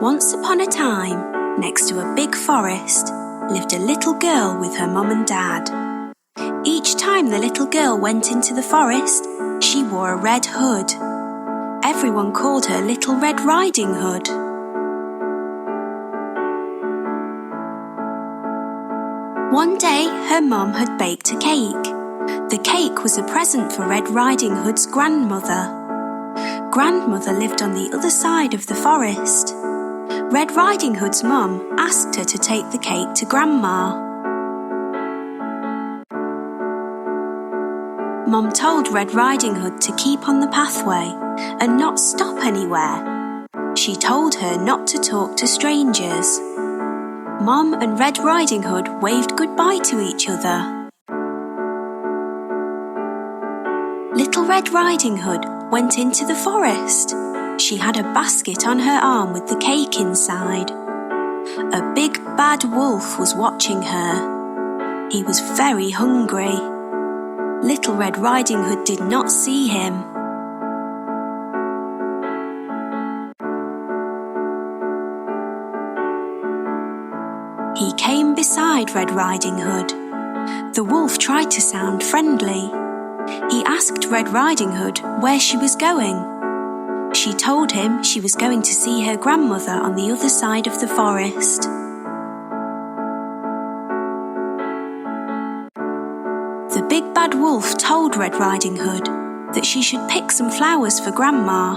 Once upon a time, next to a big forest, lived a little girl with her mum and dad. Each time the little girl went into the forest, she wore a red hood. Everyone called her Little Red Riding Hood. One day, her mum had baked a cake. The cake was a present for Red Riding Hood's grandmother. Grandmother lived on the other side of the forest. Red Riding Hood's mum asked her to take the cake to Grandma. Mum told Red Riding Hood to keep on the pathway and not stop anywhere. She told her not to talk to strangers. Mum and Red Riding Hood waved goodbye to each other. Little Red Riding Hood went into the forest. She had a basket on her arm with the cake inside. A big bad wolf was watching her. He was very hungry. Little Red Riding Hood did not see him. He came beside Red Riding Hood. The wolf tried to sound friendly. He asked Red Riding Hood where she was going. She told him she was going to see her grandmother on the other side of the forest. The big bad wolf told Red Riding Hood that she should pick some flowers for Grandma.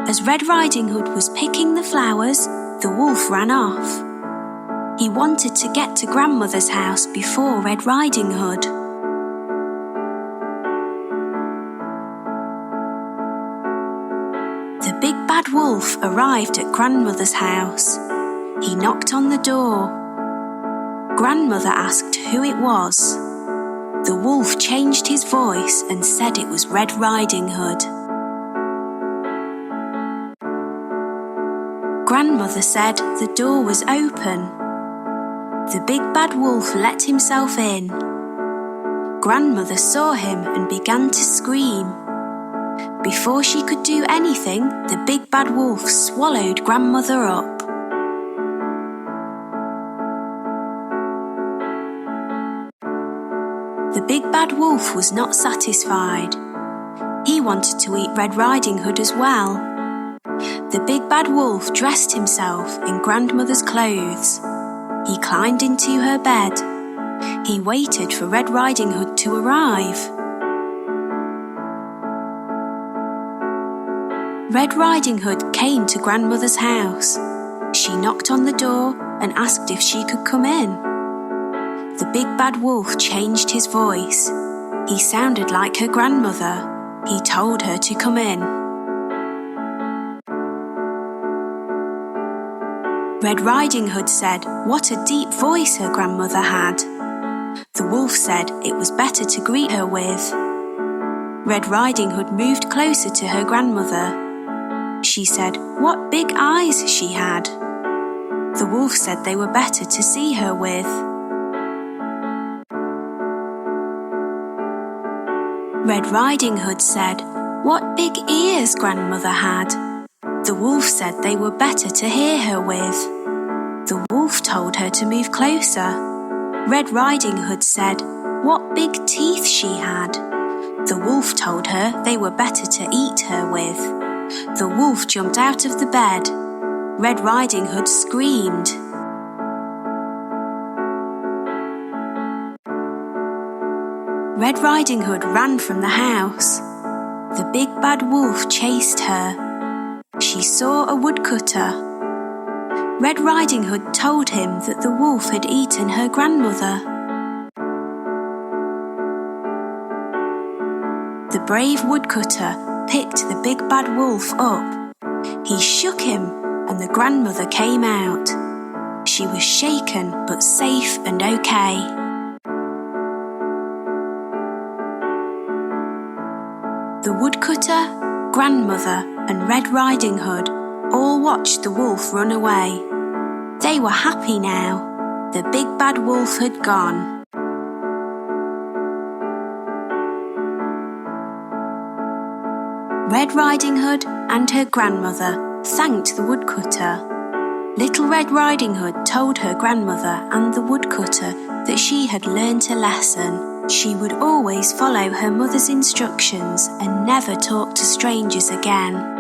As Red Riding Hood was picking the flowers, the wolf ran off. He wanted to get to Grandmother's house before Red Riding Hood. The big bad wolf arrived at Grandmother's house. He knocked on the door. Grandmother asked who it was. The wolf changed his voice and said it was Red Riding Hood. Grandmother said the door was open. The big bad wolf let himself in. Grandmother saw him and began to scream. Before she could do anything, the big bad wolf swallowed Grandmother up. The big bad wolf was not satisfied. He wanted to eat Red Riding Hood as well. The big bad wolf dressed himself in Grandmother's clothes. He climbed into her bed. He waited for Red Riding Hood to arrive. Red Riding Hood came to Grandmother's house. She knocked on the door and asked if she could come in. The big bad wolf changed his voice. He sounded like her grandmother. He told her to come in. Red Riding Hood said what a deep voice her grandmother had. The wolf said it was better to greet her with. Red Riding Hood moved closer to her grandmother. She said what big eyes she had. The wolf said they were better to see her with. Red Riding Hood said what big ears Grandmother had. The wolf said they were better to hear her with. The wolf told her to move closer. Red Riding Hood said what big teeth she had. The wolf told her they were better to eat her with. The wolf jumped out of the bed. Red Riding Hood screamed. Red Riding Hood ran from the house. The big bad wolf chased her. She saw a woodcutter. Red Riding Hood told him that the wolf had eaten her grandmother. The brave woodcutter picked the big bad wolf up. He shook him and the grandmother came out. She was shaken but safe and okay. The woodcutter, grandmother and Red Riding Hood all watched the wolf run away. They were happy now. The big bad wolf had gone. Red Riding Hood and her grandmother thanked the woodcutter. Little Red Riding Hood told her grandmother and the woodcutter that she had learnt a lesson. She would always follow her mother's instructions and never talk to strangers again.